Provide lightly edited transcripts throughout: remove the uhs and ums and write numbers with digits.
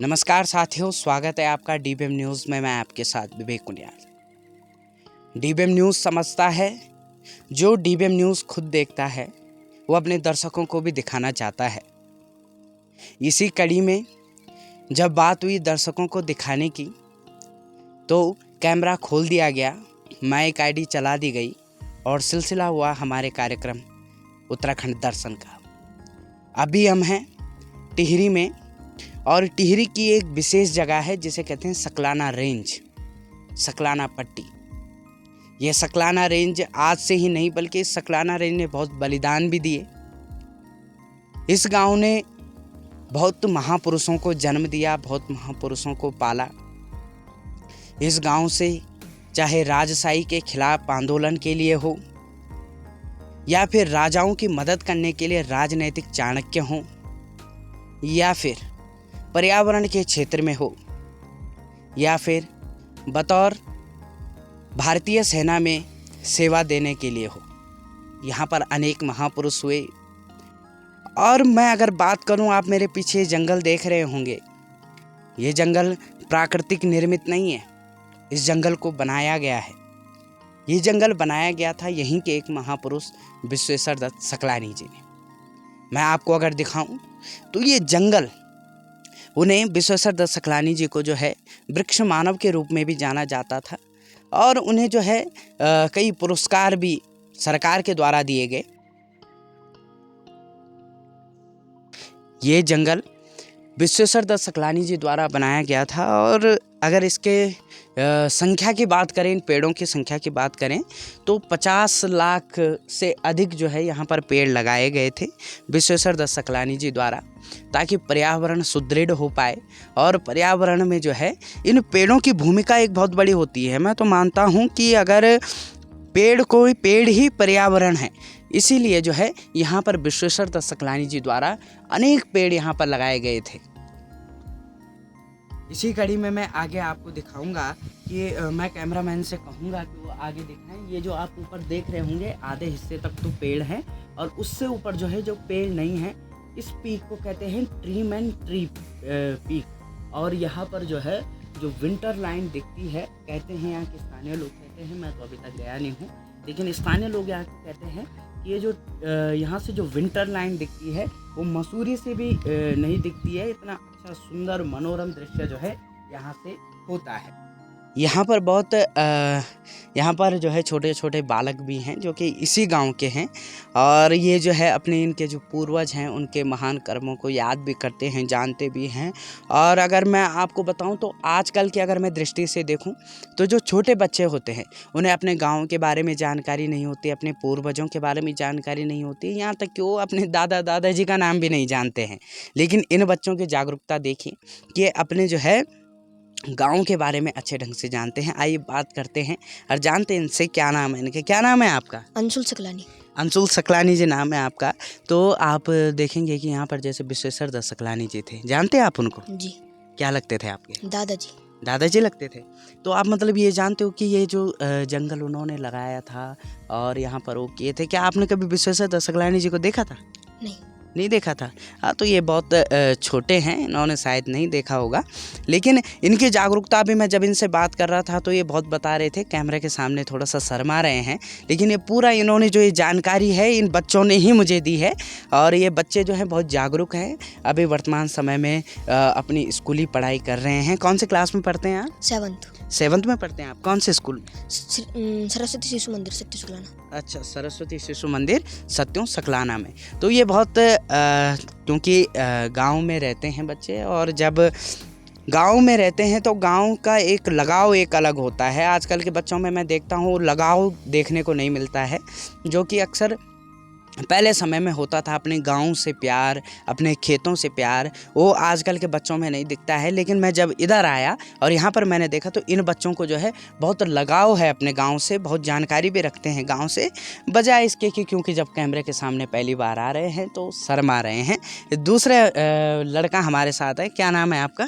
नमस्कार साथियों, स्वागत है आपका डीबीएम न्यूज़ में। मैं आपके साथ विवेक कुनियाल। डीबीएम न्यूज़ समझता है, जो डीबीएम न्यूज़ खुद देखता है वो अपने दर्शकों को भी दिखाना चाहता है। इसी कड़ी में जब बात हुई दर्शकों को दिखाने की तो कैमरा खोल दिया गया, माइक आईडी चला दी गई और सिलसिला हुआ हमारे कार्यक्रम उत्तराखंड दर्शन का। अभी हम हैं टिहरी में और टिहरी की एक विशेष जगह है जिसे कहते हैं सकलाना रेंज, सकलाना पट्टी। यह सकलाना रेंज आज से ही नहीं बल्कि इस सकलाना रेंज ने बहुत बलिदान भी दिए। इस गांव ने बहुत महापुरुषों को जन्म दिया, बहुत महापुरुषों को पाला। इस गांव से चाहे राजशाही के खिलाफ आंदोलन के लिए हो या फिर राजाओं की मदद करने के लिए राजनीतिक चाणक्य हों या फिर पर्यावरण के क्षेत्र में हो या फिर बतौर भारतीय सेना में सेवा देने के लिए हो, यहाँ पर अनेक महापुरुष हुए। और मैं अगर बात करूँ, आप मेरे पीछे जंगल देख रहे होंगे, ये जंगल प्राकृतिक निर्मित नहीं है, इस जंगल को बनाया गया है। ये जंगल बनाया गया था यहीं के एक महापुरुष विश्वेश्वर दत्त सकलानी जी ने। मैं आपको अगर दिखाऊं तो ये जंगल, उन्हें विश्वेश्वर दत्त सकलानी जी को जो है वृक्ष मानव के रूप में भी जाना जाता था और उन्हें जो है कई पुरस्कार भी सरकार के द्वारा दिए गए। ये जंगल विश्वेश्वर दत्त सकलानी जी द्वारा बनाया गया था और अगर इसके संख्या की बात करें, इन पेड़ों की संख्या की बात करें तो 50 लाख से अधिक जो है यहाँ पर पेड़ लगाए गए थे विश्वेश्वर दत्त सकलानी जी द्वारा, ताकि पर्यावरण सुदृढ़ हो पाए। और पर्यावरण में जो है इन पेड़ों की भूमिका एक बहुत बड़ी होती है। मैं तो मानता हूँ कि अगर पेड़ ही पर्यावरण है, इसीलिए जो है यहाँ पर विश्वेश्वर दत्त सकलानी जी द्वारा अनेक पेड़ यहाँ पर लगाए गए थे। इसी कड़ी में मैं आगे आपको दिखाऊंगा कि मैं कैमरामैन से कहूँगा कि वो आगे दिखाएं। ये जो आप ऊपर देख रहे होंगे आधे हिस्से तक तो पेड़ हैं और उससे ऊपर जो है जो पेड़ नहीं है, इस पीक को कहते हैं ट्री पीक। और यहाँ पर जो है जो विंटर लाइन दिखती है, कहते हैं यहाँ के स्थानीय लोग कहते हैं, मैं तो अभी तक गया नहीं हूँ, लेकिन स्थानीय लोग यहाँ कहते हैं कि ये जो यहाँ से जो विंटर लाइन दिखती है वो मसूरी से भी नहीं दिखती है। इतना अच्छा सुंदर मनोरम दृश्य जो है यहाँ से होता है। यहाँ पर बहुत यहाँ पर जो है छोटे छोटे बालक भी हैं जो कि इसी गांव के हैं और ये जो है अपने इनके जो पूर्वज हैं उनके महान कर्मों को याद भी करते हैं, जानते भी हैं। और अगर मैं आपको बताऊं तो आजकल की अगर मैं दृष्टि से देखूं तो जो छोटे बच्चे होते हैं उन्हें अपने गांव के बारे में जानकारी नहीं होती, अपने पूर्वजों के बारे में जानकारी नहीं होती, यहाँ तक कि वो अपने दादाजी का नाम भी नहीं जानते हैं। लेकिन इन बच्चों की जागरूकता देखिए कि अपने जो है गांव के बारे में अच्छे ढंग से जानते हैं। आइए बात करते हैं और जानते हैं इनसे क्या नाम है। इनके क्या नाम है आपका? अंशुल सकलानी। अंशुल सकलानी जी नाम है आपका। तो आप देखेंगे कि यहाँ पर जैसे विश्वेश्वर दत्त सकलानी जी थे, जानते हैं आप उनको? जी। क्या लगते थे आपके? दादाजी लगते थे। तो आप मतलब ये जानते हो कि ये जो जंगल उन्होंने लगाया था और यहाँ पर वो किए थे, क्या आपने कभी विश्वेश्वर दत्त सकलानी जी को देखा था? नहीं देखा था। हाँ, तो ये बहुत छोटे हैं, इन्होंने शायद नहीं देखा होगा। लेकिन इनकी जागरूकता भी, मैं जब इनसे बात कर रहा था तो ये बहुत बता रहे थे, कैमरे के सामने थोड़ा सा शर्मा रहे हैं, लेकिन ये पूरा इन्होंने जो ये जानकारी है इन बच्चों ने ही मुझे दी है। और ये बच्चे जो हैं बहुत जागरूक हैं, अभी वर्तमान समय में अपनी स्कूली पढ़ाई कर रहे हैं। कौन से क्लास में पढ़ते हैं आप? 7th में पढ़ते हैं आप। कौन से स्कूल में? सरस्वती शिशु मंदिर सत्य सकलाना। अच्छा, सरस्वती शिशु मंदिर सत्यों सकलाना में। तो ये बहुत क्योंकि गांव में रहते हैं बच्चे, और जब गांव में रहते हैं तो गांव का एक लगाव एक अलग होता है। आजकल के बच्चों में मैं देखता हूँ लगाव देखने को नहीं मिलता है, जो कि अक्सर पहले समय में होता था। अपने गांव से प्यार, अपने खेतों से प्यार, वो आजकल के बच्चों में नहीं दिखता है। लेकिन मैं जब इधर आया और यहाँ पर मैंने देखा तो इन बच्चों को जो है बहुत लगाव है अपने गांव से, बहुत जानकारी भी रखते हैं गांव से, बजाय इसके कि क्योंकि जब कैमरे के सामने पहली बार आ रहे हैं तो शर्मा रहे हैं। दूसरे लड़का हमारे साथ है, क्या नाम है आपका?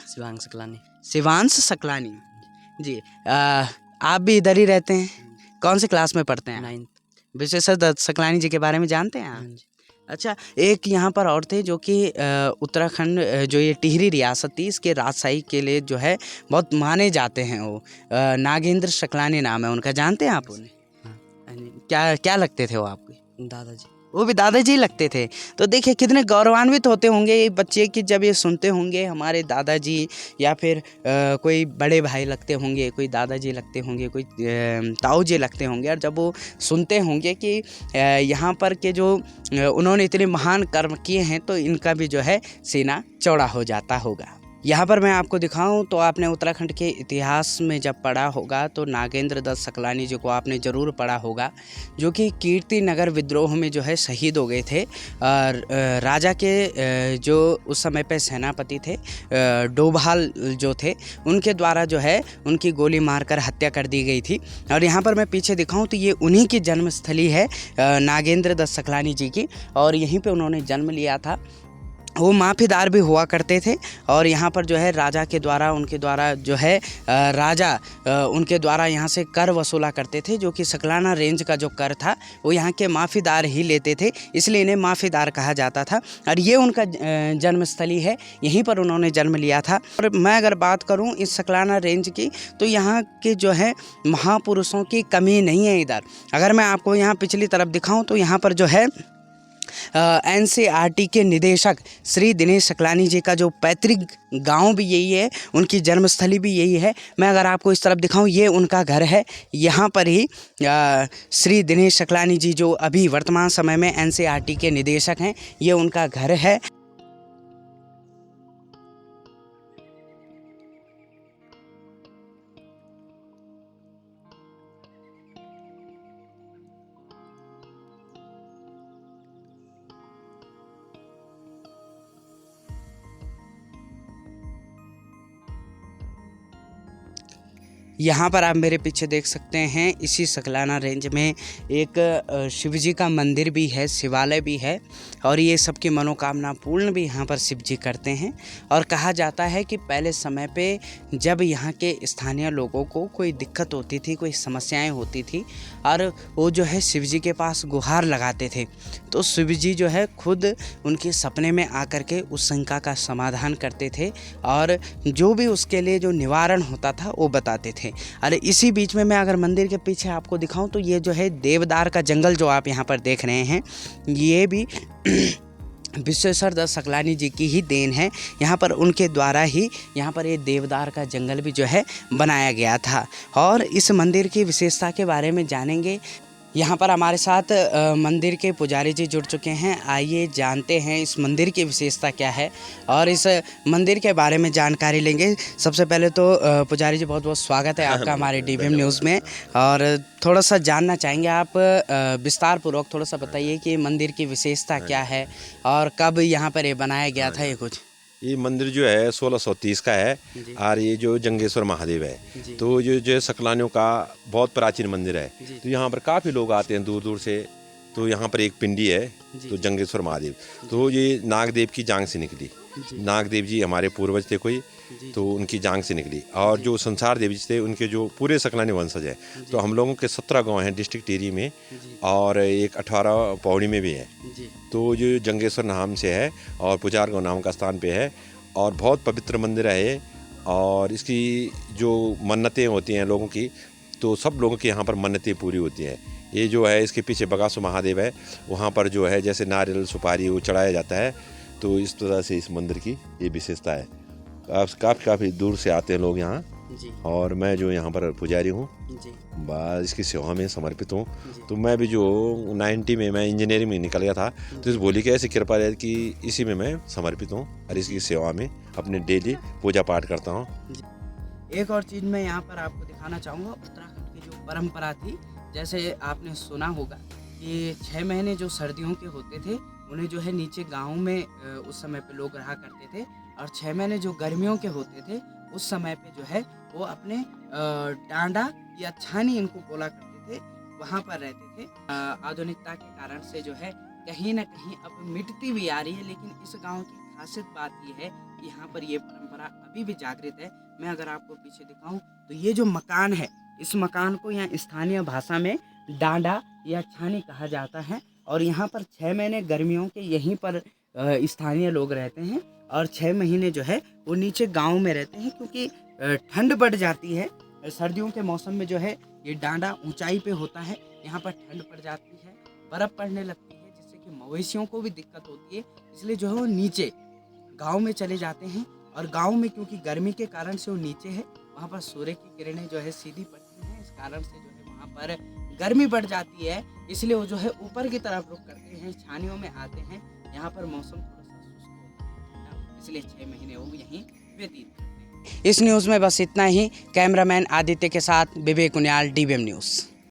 शिवांश सकलानी जी। आप भी इधर ही रहते हैं? कौन से क्लास में पढ़ते हैं? 9th। विश्वेश्वर दत्त सकलानी जी के बारे में जानते हैं आप? अच्छा, एक यहाँ पर और थे जो कि उत्तराखंड जो ये टिहरी रियासत थी इसके राजशाही के लिए जो है बहुत माने जाते हैं वो। नागेंद्र शकलानी नाम है उनका, जानते हैं आप उन्हें? हाँ। क्या क्या लगते थे वो आपके? दादाजी। वो भी दादाजी लगते थे। तो देखिए कितने गौरवान्वित होते होंगे ये बच्चे कि जब ये सुनते होंगे हमारे दादाजी, या फिर कोई बड़े भाई लगते होंगे, कोई दादाजी लगते होंगे, कोई ताऊ जी लगते होंगे, और जब वो सुनते होंगे कि यहाँ पर के जो उन्होंने इतने महान कर्म किए हैं तो इनका भी जो है सीना चौड़ा हो जाता होगा। यहाँ पर मैं आपको दिखाऊं तो आपने उत्तराखंड के इतिहास में जब पढ़ा होगा तो नागेंद्र दत्त सकलानी जी को आपने ज़रूर पढ़ा होगा, जो कि कीर्ति नगर विद्रोह में जो है शहीद हो गए थे। और राजा के जो उस समय पे सेनापति थे डोभाल जो थे, उनके द्वारा जो है उनकी गोली मारकर हत्या कर दी गई थी। और यहाँ पर मैं पीछे दिखाऊं तो ये उन्हीं की जन्मस्थली है नागेंद्र दत्त सकलानी जी की, और यहीं पे उन्होंने जन्म लिया था। वो माफीदार भी हुआ करते थे, और यहाँ पर जो है राजा के द्वारा उनके द्वारा जो है राजा उनके द्वारा यहाँ से कर वसूला करते थे, जो कि सकलाना रेंज का जो कर था वो यहाँ के माफीदार ही लेते थे, इसलिए इन्हें माफीदार कहा जाता था। और ये उनका जन्मस्थली है, यहीं पर उन्होंने जन्म लिया था। और मैं अगर बात करूँ इस सकलाना रेंज की तो यहाँ के जो है महापुरुषों की कमी नहीं है इधर। अगर मैं आपको यहाँ पिछली तरफ दिखाऊँ तो यहाँ पर जो है एनसीईआरटी के निदेशक श्री दिनेश सकलानी जी का जो पैतृक गांव भी यही है, उनकी जन्मस्थली भी यही है। मैं अगर आपको इस तरफ दिखाऊं, ये उनका घर है। यहाँ पर ही श्री दिनेश सकलानी जी जो अभी वर्तमान समय में एनसीईआरटी के निदेशक हैं, ये उनका घर है। यहाँ पर आप मेरे पीछे देख सकते हैं, इसी सकलाना रेंज में एक शिव जी का मंदिर भी है, शिवालय भी है, और ये सबकी मनोकामना पूर्ण भी यहाँ पर शिव जी करते हैं। और कहा जाता है कि पहले समय पे जब यहाँ के स्थानीय लोगों को कोई दिक्कत होती थी, कोई समस्याएं होती थी, और वो जो है शिव जी के पास गुहार लगाते थे, तो शिव जी जो है खुद उनके सपने में आकर के उस शंका का समाधान करते थे, और जो भी उसके लिए जो निवारण होता था वो बताते थे। अरे इसी बीच में मैं अगर मंदिर के पीछे आपको दिखाऊं तो ये जो है देवदार का जंगल जो आप यहाँ पर देख रहे हैं, ये भी विश्वेश्वर दत्त सकलानी जी की ही देन है। यहाँ पर उनके द्वारा ही यहाँ पर ये देवदार का जंगल भी जो है बनाया गया था। और इस मंदिर की विशेषता के बारे में जानेंगे। यहाँ पर हमारे साथ मंदिर के पुजारी जी जुड़ चुके हैं। आइए जानते हैं इस मंदिर की विशेषता क्या है और इस मंदिर के बारे में जानकारी लेंगे। सबसे पहले तो पुजारी जी बहुत बहुत स्वागत है आपका हमारे डीबीएम न्यूज़ में। और थोड़ा सा जानना चाहेंगे आप, विस्तार पूर्वक थोड़ा सा बताइए कि मंदिर की विशेषता क्या है और कब यहाँ पर ये बनाया गया था। ये कुछ ये मंदिर जो है 1630 का है और ये जो जंगेश्वर महादेव है, तो जो सकलानियों का बहुत प्राचीन मंदिर है। तो यहाँ पर काफ़ी लोग आते हैं दूर दूर से। तो यहाँ पर एक पिंडी है तो जंगेश्वर महादेव, तो ये नागदेव की जांग से निकली। नागदेव जी हमारे पूर्वज थे कोई, तो उनकी जांग से निकली। और जो संसार देवी थे उनके जो पूरे सकलानी वंशज है। तो हम लोगों के 17 गांव हैं डिस्ट्रिक्ट टिहरी में, और एक 18 पौड़ी में भी है। तो जो जंगेश्वर नाम से है और पुजार गाँव नाम का स्थान पे है, और बहुत पवित्र मंदिर है। और इसकी जो मन्नतें होती हैं लोगों की, तो सब लोगों की यहाँ पर मन्नतें पूरी होती हैं। ये जो है इसके पीछे बगासु महादेव है, वहाँ पर जो है जैसे नारियल सुपारी वो चढ़ाया जाता है। तो इस तरह से इस मंदिर की ये विशेषता है। काफ़ी दूर से आते हैं लोग यहाँ, और मैं जो यहाँ पर पुजारी हूँ, बस इसकी सेवा में समर्पित हूँ। तो मैं भी जो 90 में मैं इंजीनियरिंग में निकल गया था, तो इस बोली की ऐसी कृपा है कि इसी में मैं समर्पित हूँ और इसकी सेवा में अपने डेली पूजा पाठ करता हूँ। एक और चीज़ मैं यहाँ पर आपको दिखाना चाहूँगा, उत्तराखंड की जो परंपरा थी, जैसे आपने सुना होगा कि 6 महीने जो सर्दियों के होते थे उन्हें जो है नीचे गाँव में उस समय पे लोग रहा करते थे, और 6 महीने जो गर्मियों के होते थे उस समय पे जो है वो अपने डांडा या छानी इनको बोला करते थे, वहाँ पर रहते थे। आधुनिकता के कारण से जो है कहीं ना कहीं अब मिटती भी आ रही है, लेकिन इस गांव की खासियत बात ये है कि यहाँ पर ये परंपरा अभी भी जागृत है। मैं अगर आपको पीछे दिखाऊं तो ये जो मकान है, इस मकान को यहाँ स्थानीय भाषा में डांडा या छानी कहा जाता है, और यहाँ पर 6 महीने गर्मियों के यहीं पर स्थानीय लोग रहते हैं और 6 महीने जो है वो नीचे गांव में रहते हैं, क्योंकि ठंड बढ़ जाती है। सर्दियों के मौसम में जो है ये डांडा ऊंचाई पे होता है, यहाँ पर ठंड पड़ जाती है, बर्फ़ पड़ने लगती है, जिससे कि मवेशियों को भी दिक्कत होती है। इसलिए जो है वो नीचे गांव में चले जाते हैं और गांव में क्योंकि गर्मी के कारण से वो नीचे है, वहाँ पर सूर्य की किरणें जो है सीधी पड़ती हैं, इस कारण से जो है वहाँ पर गर्मी बढ़ जाती है। इसलिए वो जो है ऊपर की तरफ रुख करते हैं, छानियों में आते हैं। यहाँ पर मौसम थोड़ा सा शुष्क होता है, इसलिए 6 महीने वो यहीं व्यतीत करते हैं। इस न्यूज़ में बस इतना ही। कैमरामैन आदित्य के साथ विवेक उनियाल, DBM न्यूज़।